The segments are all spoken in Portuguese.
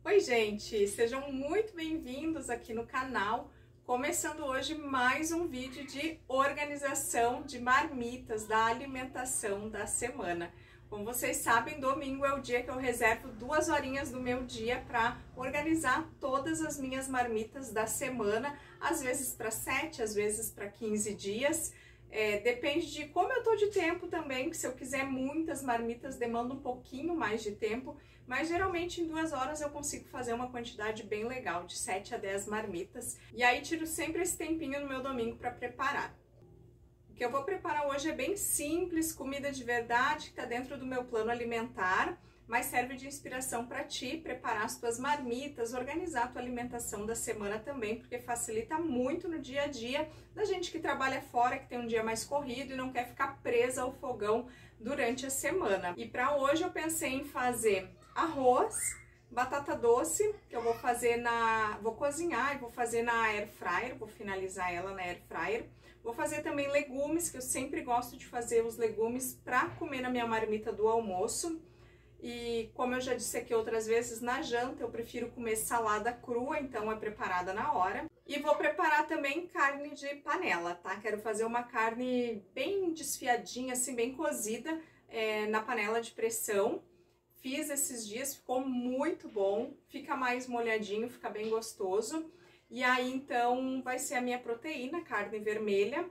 Oi, gente! Sejam muito bem-vindos aqui no canal. Começando hoje mais um vídeo de organização de marmitas da alimentação da semana. Como vocês sabem, domingo é o dia que eu reservo 2 horinhas do meu dia para organizar todas as minhas marmitas da semana, às vezes para 7, às vezes para 15 dias. Depende de como eu tô de tempo também, que se eu quiser muitas marmitas demanda um pouquinho mais de tempo, mas geralmente em 2 horas eu consigo fazer uma quantidade bem legal, de 7 a 10 marmitas, e aí tiro sempre esse tempinho no meu domingo para preparar. O que eu vou preparar hoje é bem simples, comida de verdade, que tá dentro do meu plano alimentar, mas serve de inspiração para ti preparar as tuas marmitas, organizar a tua alimentação da semana também, porque facilita muito no dia a dia da gente que trabalha fora, que tem um dia mais corrido e não quer ficar presa ao fogão durante a semana. E para hoje eu pensei em fazer arroz, batata doce, que eu vou fazer vou cozinhar e vou fazer na air fryer, vou finalizar ela na air fryer. Vou fazer também legumes, que eu sempre gosto de fazer os legumes para comer na minha marmita do almoço. E como eu já disse aqui outras vezes, na janta eu prefiro comer salada crua, então é preparada na hora. E vou preparar também carne de panela, tá? Quero fazer uma carne bem desfiadinha, assim, bem cozida na panela de pressão. Fiz esses dias, ficou muito bom, fica mais molhadinho, fica bem gostoso. E aí, então, vai ser a minha proteína, carne vermelha,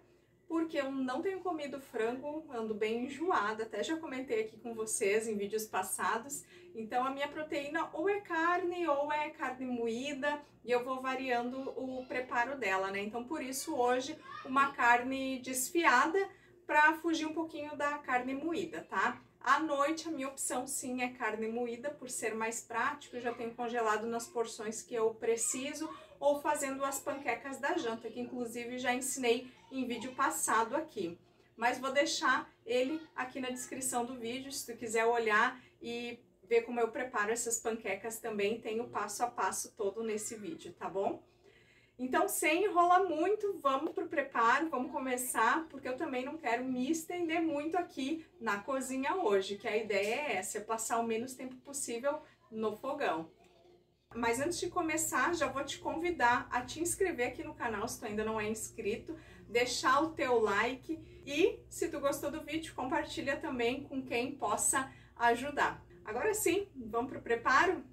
porque eu não tenho comido frango, ando bem enjoada, até já comentei aqui com vocês em vídeos passados. Então, a minha proteína ou é carne moída, e eu vou variando o preparo dela, né? Então, por isso, hoje, uma carne desfiada, para fugir um pouquinho da carne moída, tá? À noite, a minha opção sim é carne moída, por ser mais prático, eu já tenho congelado nas porções que eu preciso, ou fazendo as panquecas da janta, que inclusive já ensinei em vídeo passado aqui. Mas vou deixar ele aqui na descrição do vídeo, se tu quiser olhar e ver como eu preparo essas panquecas também, tem o passo a passo todo nesse vídeo, tá bom? Então, sem enrolar muito, vamos pro preparo, vamos começar, porque eu também não quero me estender muito aqui na cozinha hoje, que a ideia é essa, é passar o menos tempo possível no fogão. Mas antes de começar, já vou te convidar a te inscrever aqui no canal, se tu ainda não é inscrito, deixar o teu like e, se tu gostou do vídeo, compartilha também com quem possa ajudar. Agora sim, vamos pro preparo?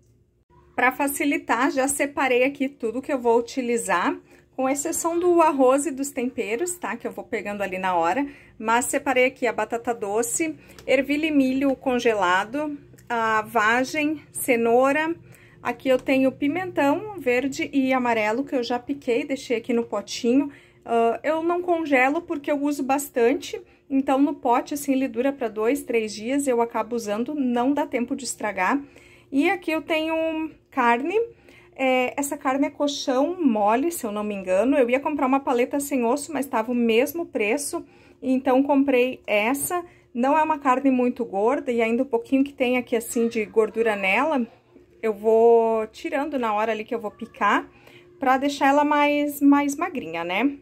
Para facilitar, já separei aqui tudo que eu vou utilizar, com exceção do arroz e dos temperos, tá? Que eu vou pegando ali na hora. Mas separei aqui a batata doce, ervilha e milho congelado, a vagem, cenoura. Aqui eu tenho pimentão verde e amarelo, que eu já piquei, deixei aqui no potinho. Eu não congelo porque eu uso bastante, então no pote, assim, ele dura para 2, 3 dias, eu acabo usando, não dá tempo de estragar. E aqui eu tenho carne, essa carne é colchão mole, se eu não me engano. Eu ia comprar uma paleta sem osso, mas estava o mesmo preço, então comprei essa. Não é uma carne muito gorda e ainda um pouquinho que tem aqui assim de gordura nela, eu vou tirando na hora ali que eu vou picar, pra deixar ela mais magrinha, né?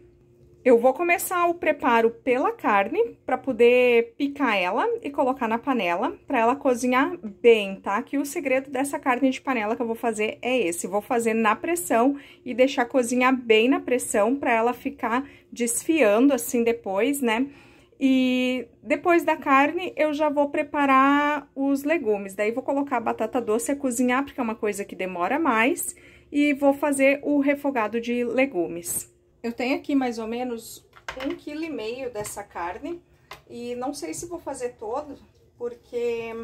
Eu vou começar o preparo pela carne, pra poder picar ela e colocar na panela, pra ela cozinhar bem, tá? Que o segredo dessa carne de panela que eu vou fazer é esse. Vou fazer na pressão e deixar cozinhar bem na pressão, pra ela ficar desfiando assim depois, né? E depois da carne, eu já vou preparar os legumes. Daí, vou colocar a batata doce a cozinhar, porque é uma coisa que demora mais. E vou fazer o refogado de legumes. Eu tenho aqui mais ou menos 1,5 kg dessa carne. E não sei se vou fazer todo, porque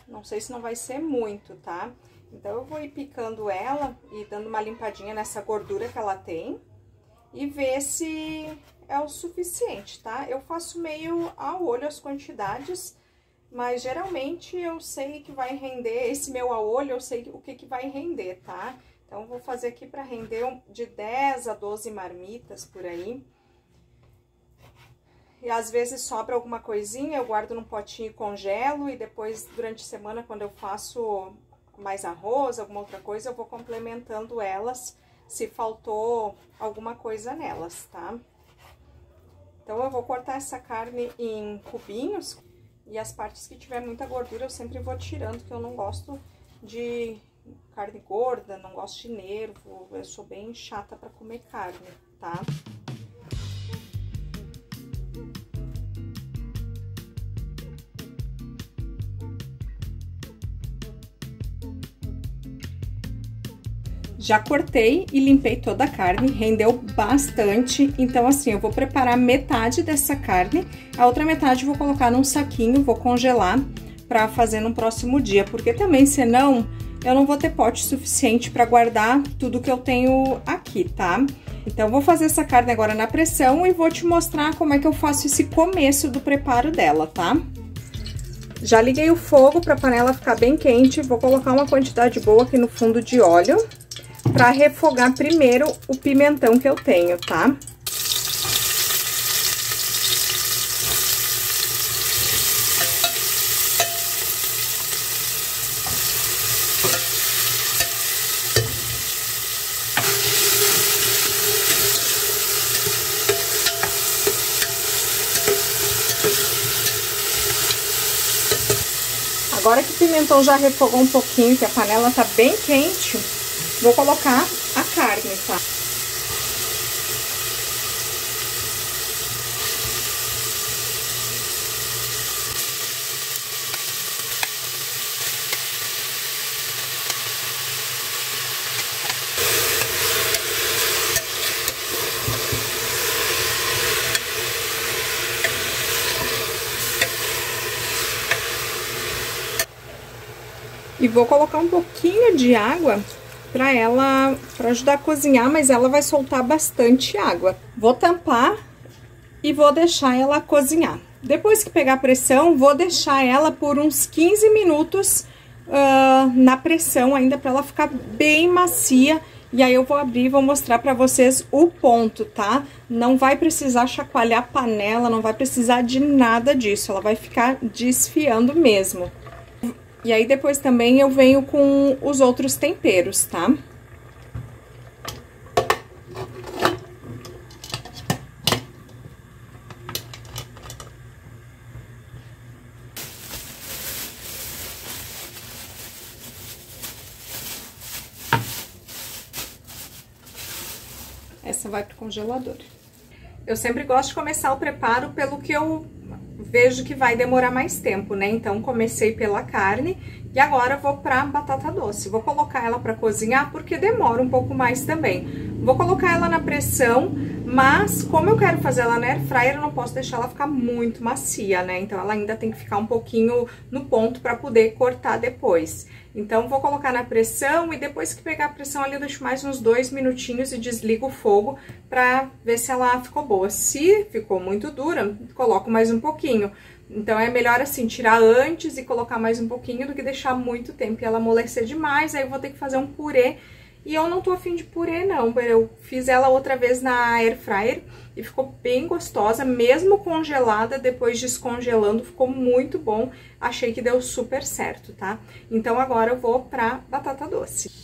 não sei se não vai ser muito, tá? Então, eu vou ir picando ela e dando uma limpadinha nessa gordura que ela tem. E ver se é o suficiente, tá? Eu faço meio ao olho as quantidades, mas geralmente eu sei que vai render, esse meu a olho eu sei o que vai render, tá? Então, vou fazer aqui para render de 10 a 12 marmitas por aí. E às vezes sobra alguma coisinha, eu guardo num potinho e congelo, e depois, durante a semana, quando eu faço mais arroz, alguma outra coisa, eu vou complementando elas, se faltou alguma coisa nelas, tá? Então, eu vou cortar essa carne em cubinhos, e as partes que tiver muita gordura eu sempre vou tirando, que eu não gosto de carne gorda, não gosto de nervo, eu sou bem chata pra comer carne, tá? Já cortei e limpei toda a carne, rendeu bastante, então assim, eu vou preparar metade dessa carne, a outra metade eu vou colocar num saquinho, vou congelar pra fazer no próximo dia, porque também, senão, eu não vou ter pote suficiente pra guardar tudo que eu tenho aqui, tá? Então, vou fazer essa carne agora na pressão e vou te mostrar como é que eu faço esse começo do preparo dela, tá? Já liguei o fogo pra panela ficar bem quente, vou colocar uma quantidade boa aqui no fundo de óleo, pra refogar primeiro o pimentão que eu tenho, tá? Agora que o pimentão já refogou um pouquinho, que a panela tá bem quente, vou colocar a carne, tá? E vou colocar um pouquinho de água para ajudar a cozinhar, mas ela vai soltar bastante água. Vou tampar e vou deixar ela cozinhar. Depois que pegar a pressão, vou deixar ela por uns 15 minutos na pressão ainda, para ela ficar bem macia. E aí eu vou abrir e vou mostrar para vocês o ponto, tá? Não vai precisar chacoalhar a panela, não vai precisar de nada disso, ela vai ficar desfiando mesmo. E aí, depois também eu venho com os outros temperos, tá? Essa vai pro congelador. Eu sempre gosto de começar o preparo pelo que eu vejo que vai demorar mais tempo, né? Então, comecei pela carne e agora vou pra batata doce. Vou colocar ela pra cozinhar porque demora um pouco mais também. Vou colocar ela na pressão, mas como eu quero fazer ela na air fryer, eu não posso deixar ela ficar muito macia, né? Então, ela ainda tem que ficar um pouquinho no ponto pra poder cortar depois. Então, vou colocar na pressão e depois que pegar a pressão ali, eu deixo mais uns 2 minutinhos e desligo o fogo pra ver se ela ficou boa. Se ficou muito dura, coloco mais um pouquinho. Então, é melhor assim, tirar antes e colocar mais um pouquinho do que deixar muito tempo e ela amolecer demais. Aí, eu vou ter que fazer um purê. E eu não tô afim de purê, não. Eu fiz ela outra vez na air fryer e ficou bem gostosa, mesmo congelada, depois descongelando, ficou muito bom. Achei que deu super certo, tá? Então, agora eu vou pra batata doce.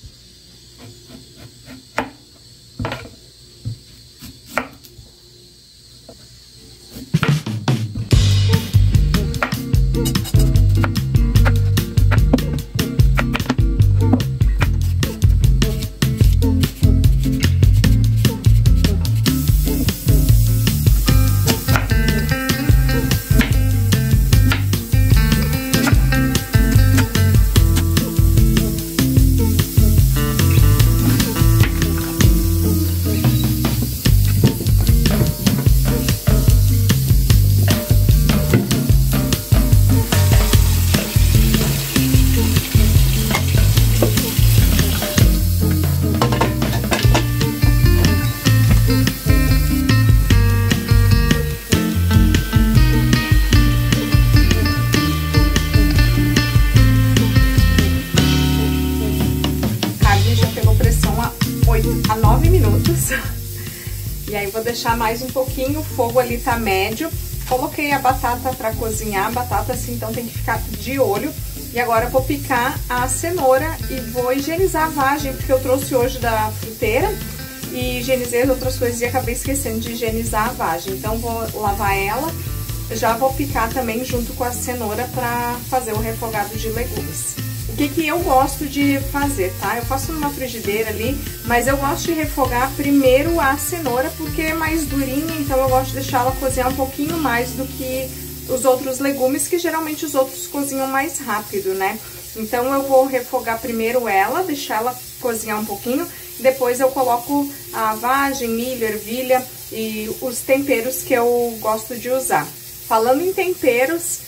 A 9 minutos. E aí, vou deixar mais um pouquinho, o fogo ali tá médio. Coloquei a batata pra cozinhar, a batata assim, então tem que ficar de olho. E agora eu vou picar a cenoura e vou higienizar a vagem, porque eu trouxe hoje da fruteira e higienizei as outras coisas e acabei esquecendo de higienizar a vagem. Então, vou lavar ela, já vou picar também junto com a cenoura pra fazer o refogado de legumes. que eu gosto de fazer, tá? Eu faço numa frigideira ali, mas eu gosto de refogar primeiro a cenoura, porque é mais durinha, então eu gosto de deixar ela cozinhar um pouquinho mais do que os outros legumes, que geralmente os outros cozinham mais rápido, né? Então eu vou refogar primeiro ela, deixar ela cozinhar um pouquinho, depois eu coloco a vagem, milho, ervilha e os temperos que eu gosto de usar. Falando em temperos,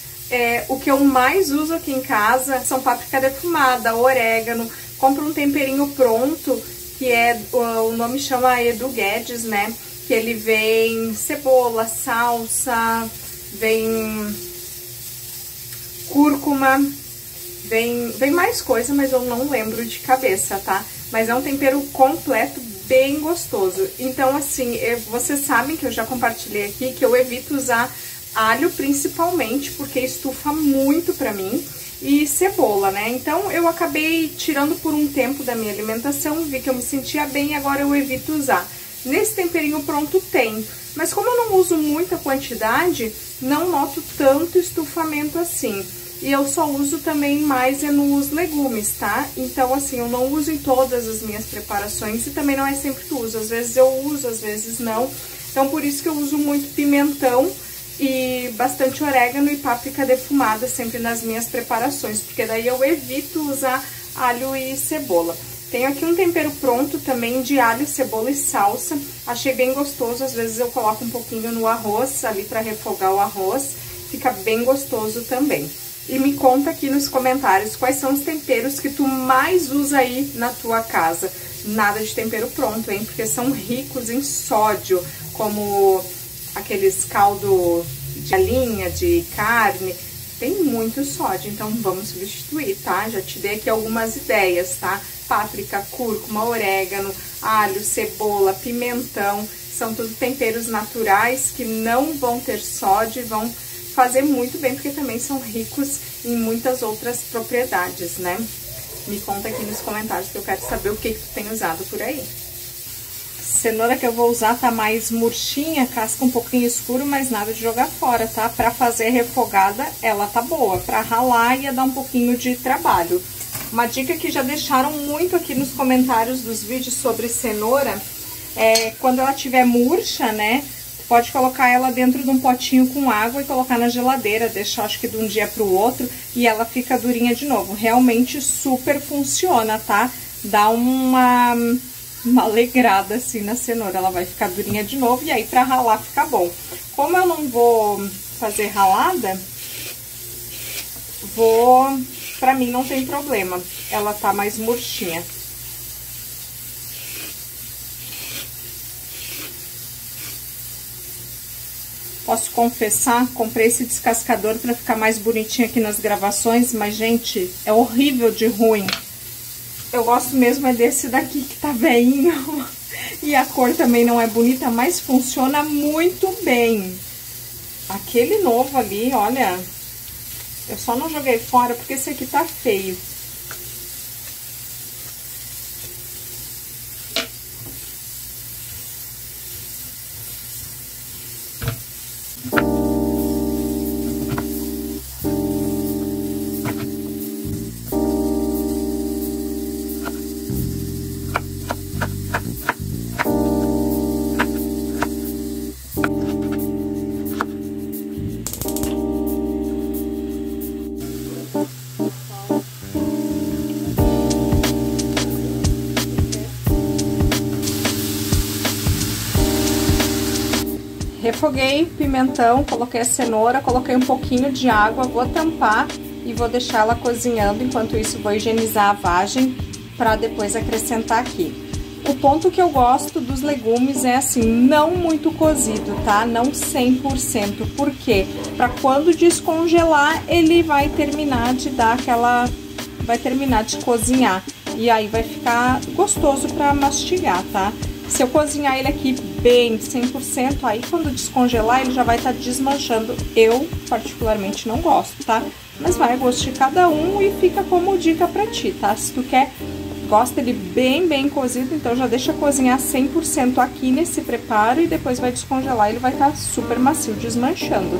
o que eu mais uso aqui em casa são páprica defumada, orégano. Compro um temperinho pronto, que o nome chama Edu Guedes, né? Que ele vem cebola, salsa, vem cúrcuma, vem mais coisa, mas eu não lembro de cabeça, tá? Mas é um tempero completo, bem gostoso. Então, assim, vocês sabem que eu já compartilhei aqui que eu evito usar alho principalmente, porque estufa muito pra mim, e cebola, né? Então, eu acabei tirando por um tempo da minha alimentação, vi que eu me sentia bem e agora eu evito usar. Nesse temperinho pronto tem, mas como eu não uso muita quantidade, não noto tanto estufamento assim. E eu só uso também mais nos legumes, tá? Então, assim, eu não uso em todas as minhas preparações e também não é sempre que uso. Às vezes eu uso, às vezes não. Então, por isso que eu uso muito pimentão e bastante orégano e páprica defumada sempre nas minhas preparações, porque daí eu evito usar alho e cebola. Tenho aqui um tempero pronto também de alho, cebola e salsa, achei bem gostoso, às vezes eu coloco um pouquinho no arroz, ali pra refogar o arroz, fica bem gostoso também. E me conta aqui nos comentários quais são os temperos que tu mais usa aí na tua casa. Nada de tempero pronto, hein, porque são ricos em sódio, como aqueles caldo de galinha, de carne, tem muito sódio, então vamos substituir, tá? Já te dei aqui algumas ideias, tá? Páprica, cúrcuma, orégano, alho, cebola, pimentão, são tudo temperos naturais que não vão ter sódio e vão fazer muito bem, porque também são ricos em muitas outras propriedades, né? Me conta aqui nos comentários que eu quero saber o que tu tem usado por aí. Cenoura que eu vou usar tá mais murchinha, casca um pouquinho escuro, mas nada de jogar fora, tá? Pra fazer refogada, ela tá boa. Pra ralar, ia dar um pouquinho de trabalho. Uma dica que já deixaram muito aqui nos comentários dos vídeos sobre cenoura, quando ela tiver murcha, né? Pode colocar ela dentro de um potinho com água e colocar na geladeira, deixar acho que de um dia pro outro e ela fica durinha de novo. Realmente super funciona, tá? Dá uma alegrada assim na cenoura, ela vai ficar durinha de novo e aí pra ralar fica bom. Como eu não vou fazer ralada, pra mim não tem problema, ela tá mais murchinha. Posso confessar, comprei esse descascador pra ficar mais bonitinho aqui nas gravações, mas, gente, é horrível de ruim. Eu gosto mesmo é desse daqui que tá velhinho e a cor também não é bonita, mas funciona muito bem. Aquele novo ali, olha, eu só não joguei fora porque esse aqui tá feio. Refoguei pimentão, coloquei a cenoura, coloquei um pouquinho de água, vou tampar e vou deixar ela cozinhando. Enquanto isso, vou higienizar a vagem para depois acrescentar aqui. O ponto que eu gosto dos legumes é assim, não muito cozido, tá? Não 100%. Por quê? Para quando descongelar, ele vai terminar de dar aquela... vai terminar de cozinhar. E aí vai ficar gostoso para mastigar, tá? Se eu cozinhar ele aqui bem 100%, aí quando descongelar ele já vai estar desmanchando. Eu particularmente não gosto, tá? Mas vai a gosto de cada um e fica como dica pra ti, tá? Se tu gosta ele bem cozido, então já deixa cozinhar 100% aqui nesse preparo e depois vai descongelar, ele vai estar super macio, desmanchando.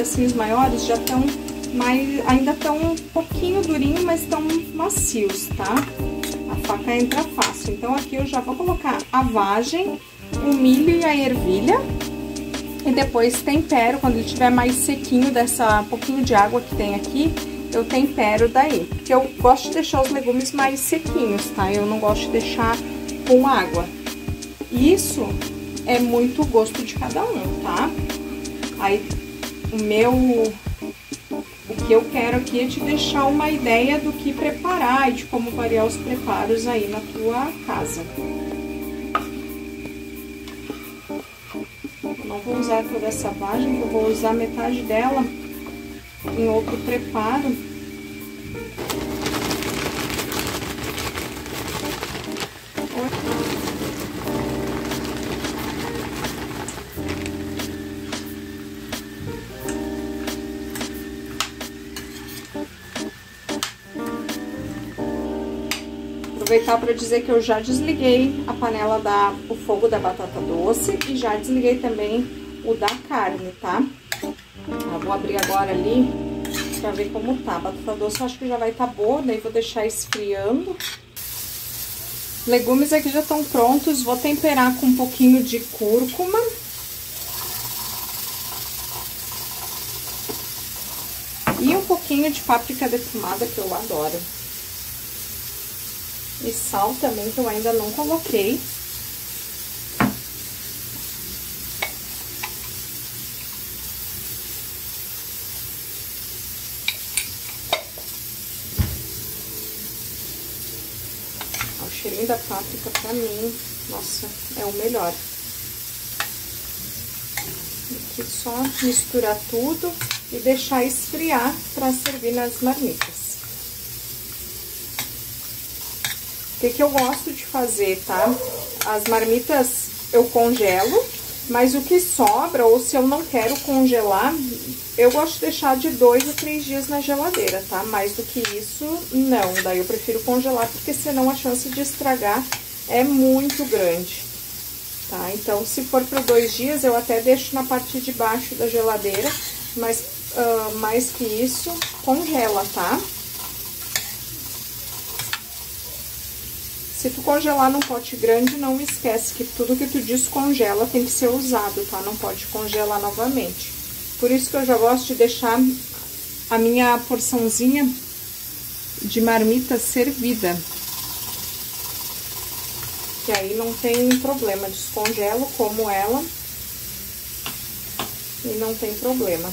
pedacinhos maiores já estão ainda estão um pouquinho durinho, mas estão macios, tá? A faca entra fácil. Então aqui eu já vou colocar a vagem, o milho e a ervilha. E depois tempero, quando ele estiver mais sequinho dessa pouquinho de água que tem aqui, eu tempero daí. Porque eu gosto de deixar os legumes mais sequinhos, tá? Eu não gosto de deixar com água. Isso é muito gosto de cada um, tá? Aí, o que eu quero aqui é te deixar uma ideia do que preparar e de como variar os preparos aí na tua casa. Eu não vou usar toda essa vagem, eu vou usar metade dela em outro preparo. Aproveitar para dizer que eu já desliguei a panela o fogo da batata doce e já desliguei também o da carne, tá? Eu vou abrir agora ali para ver como tá. A batata doce eu acho que já vai estar boa, daí vou deixar esfriando. Legumes aqui já estão prontos, vou temperar com um pouquinho de cúrcuma. E um pouquinho de páprica defumada, que eu adoro. E sal também, que eu ainda não coloquei. O cheirinho da páprica, pra mim, nossa, é o melhor. Aqui só misturar tudo e deixar esfriar pra servir nas marmitas. O que eu gosto de fazer, tá? As marmitas eu congelo, mas o que sobra, ou se eu não quero congelar, eu gosto de deixar de 2 a 3 dias na geladeira, tá? Mais do que isso, não. Daí eu prefiro congelar, porque senão a chance de estragar é muito grande, tá? Então, se for para 2 dias, eu até deixo na parte de baixo da geladeira, mas mais que isso, congela, tá? Se tu congelar num pote grande, não esquece que tudo que tu descongela tem que ser usado, tá? Não pode congelar novamente. Por isso que eu já gosto de deixar a minha porçãozinha de marmita servida. Que aí não tem problema, descongelo como ela e não tem problema.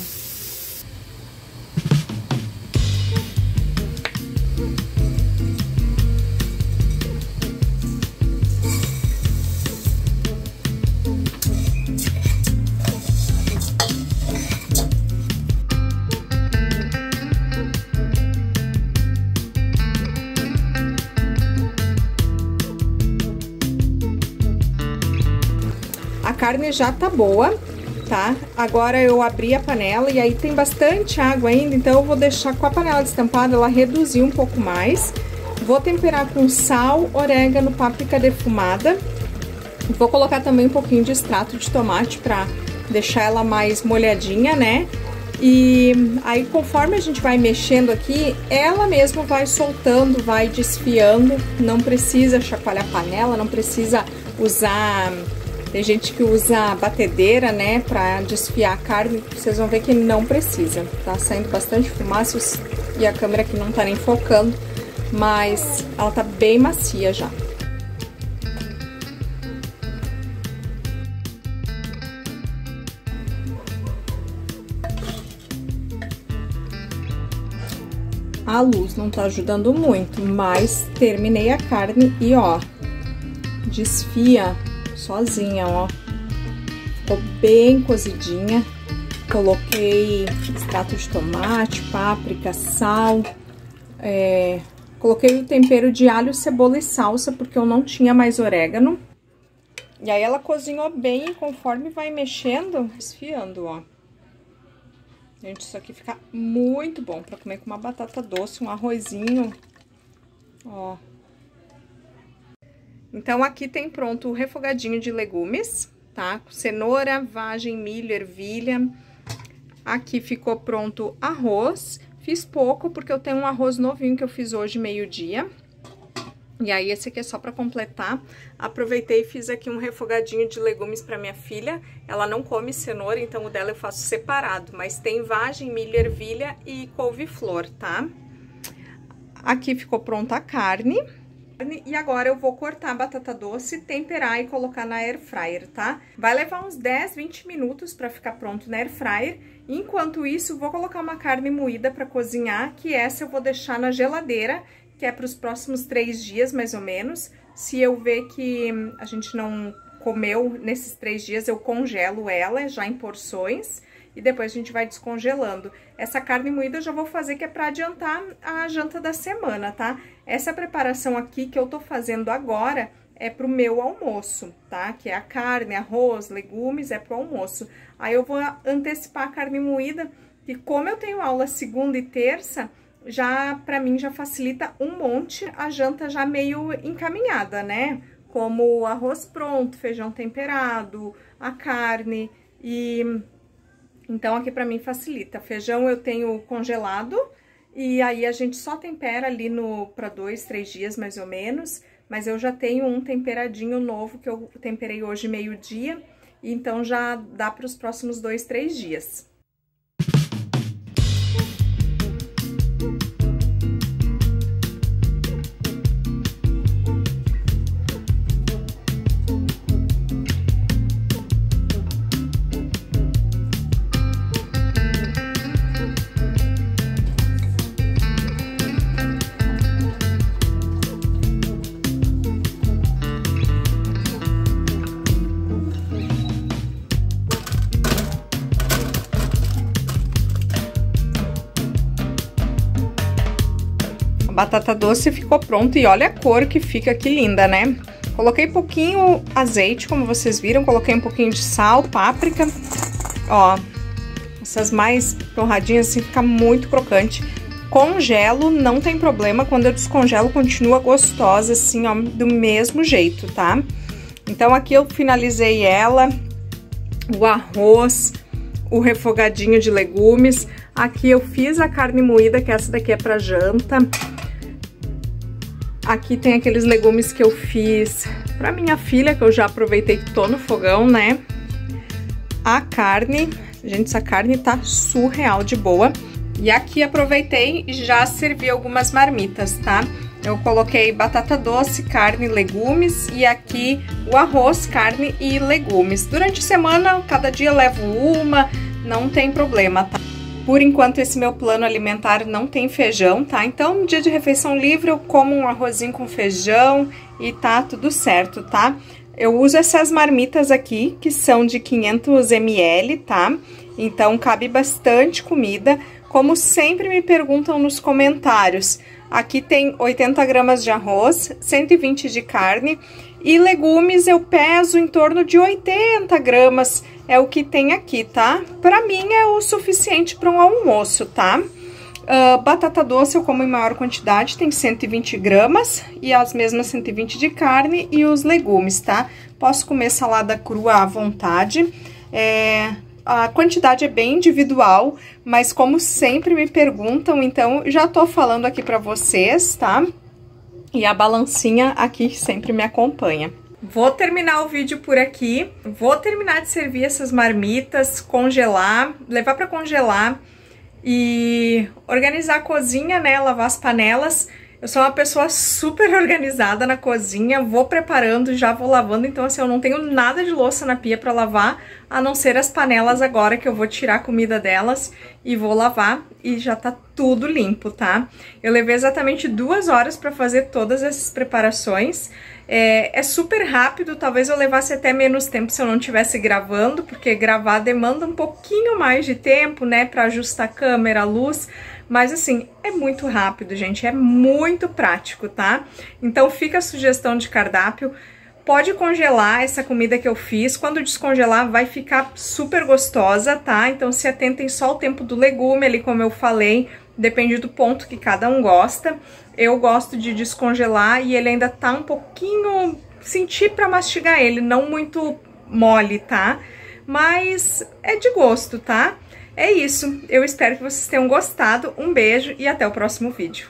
A carne já tá boa, tá? Agora eu abri a panela e aí tem bastante água ainda, então eu vou deixar com a panela destampada, ela reduzir um pouco mais. Vou temperar com sal, orégano, páprica defumada. Vou colocar também um pouquinho de extrato de tomate pra deixar ela mais molhadinha, né? E aí, conforme a gente vai mexendo aqui, ela mesma vai soltando, vai desfiando. Não precisa chacoalhar a panela, não precisa usar... Tem gente que usa batedeira, né, pra desfiar a carne. Vocês vão ver que não precisa. Tá saindo bastante fumaça e a câmera aqui não tá nem focando, mas ela tá bem macia já. A luz não tá ajudando muito, mas terminei a carne e, ó, desfia sozinha, ó. Ficou bem cozidinha. Coloquei extrato de tomate, páprica, sal. Coloquei o tempero de alho, cebola e salsa, porque eu não tinha mais orégano. E aí ela cozinhou bem e conforme vai mexendo, desfiando, ó. Gente, isso aqui fica muito bom pra comer com uma batata doce, um arrozinho, ó. Então, aqui tem pronto o refogadinho de legumes, tá? Cenoura, vagem, milho, ervilha, Aqui ficou pronto arroz. Fiz pouco porque eu tenho um arroz novinho que eu fiz hoje meio-dia. E aí esse aqui é só para completar. Aproveitei e fiz aqui um refogadinho de legumes para minha filha. Ela não come cenoura, então o dela eu faço separado, mas tem vagem, milho, ervilha e couve-flor, tá? Aqui ficou pronta a carne. E agora eu vou cortar a batata doce, temperar e colocar na air fryer, tá? Vai levar uns 10, 20 minutos para ficar pronto na air fryer. Enquanto isso, vou colocar uma carne moída para cozinhar, que essa eu vou deixar na geladeira, que é para os próximos 3 dias, mais ou menos. Se eu ver que a gente não comeu nesses 3 dias, eu congelo ela já em porções. E depois a gente vai descongelando. Essa carne moída eu já vou fazer, que é para adiantar a janta da semana, tá? Essa preparação aqui que eu tô fazendo agora é pro meu almoço, tá? Que é a carne, arroz, legumes, é pro almoço. Aí eu vou antecipar a carne moída, e como eu tenho aula segunda e terça, já pra mim já facilita um monte a janta já meio encaminhada, né? Como o arroz pronto, feijão temperado, a carne e... Então, aqui pra mim facilita. Feijão eu tenho congelado e aí a gente só tempera ali pra 2, 3 dias mais ou menos. Mas eu já tenho um temperadinho novo que eu temperei hoje meio-dia, então já dá para os próximos 2, 3 dias. Batata doce ficou pronta e olha a cor que fica, que linda, né? Coloquei pouquinho azeite, como vocês viram, coloquei um pouquinho de sal, páprica. Ó, essas mais torradinhas assim, fica muito crocante. Congelo, não tem problema, quando eu descongelo continua gostosa assim, ó, do mesmo jeito, tá? Então aqui eu finalizei ela, o arroz, o refogadinho de legumes. Aqui eu fiz a carne moída, que essa daqui é pra janta. Aqui tem aqueles legumes que eu fiz pra minha filha, que eu já aproveitei que tô no fogão, né? A carne, gente, essa carne tá surreal de boa. E aqui aproveitei e já servi algumas marmitas, tá? Eu coloquei batata doce, carne, legumes e aqui o arroz, carne e legumes. Durante a semana, cada dia eu levo uma, não tem problema, tá? Por enquanto, esse meu plano alimentar não tem feijão, tá? Então, no dia de refeição livre, eu como um arrozinho com feijão e tá tudo certo, tá? Eu uso essas marmitas aqui, que são de 500 ml, tá? Então, cabe bastante comida. Como sempre me perguntam nos comentários, aqui tem 80 gramas de arroz, 120 de carne e legumes eu peso em torno de 80 gramas. É o que tem aqui, tá? Pra mim é o suficiente para um almoço, tá? Batata doce eu como em maior quantidade, tem 120 gramas e as mesmas 120 de carne e os legumes, tá? Posso comer salada crua à vontade. A quantidade é bem individual, mas como sempre me perguntam, então já tô falando aqui pra vocês, tá? E a balancinha aqui sempre me acompanha. Vou terminar o vídeo por aqui, vou terminar de servir essas marmitas, congelar, levar para congelar e organizar a cozinha, né, lavar as panelas. Eu sou uma pessoa super organizada na cozinha, vou preparando e já vou lavando, então assim, eu não tenho nada de louça na pia para lavar, a não ser as panelas agora que eu vou tirar a comida delas e vou lavar e já tá tudo limpo, tá? Eu levei exatamente 2 horas para fazer todas essas preparações. É super rápido, talvez eu levasse até menos tempo se eu não estivesse gravando, porque gravar demanda um pouquinho mais de tempo, né, para ajustar a câmera, a luz, mas assim, é muito rápido, gente, é muito prático, tá? Então fica a sugestão de cardápio, pode congelar essa comida que eu fiz, quando descongelar vai ficar super gostosa, tá? Então se atentem só ao tempo do legume ali, como eu falei, depende do ponto que cada um gosta. Eu gosto de descongelar e ele ainda tá um pouquinho... Senti pra mastigar ele, não muito mole, tá? Mas é de gosto, tá? É isso, eu espero que vocês tenham gostado, um beijo e até o próximo vídeo.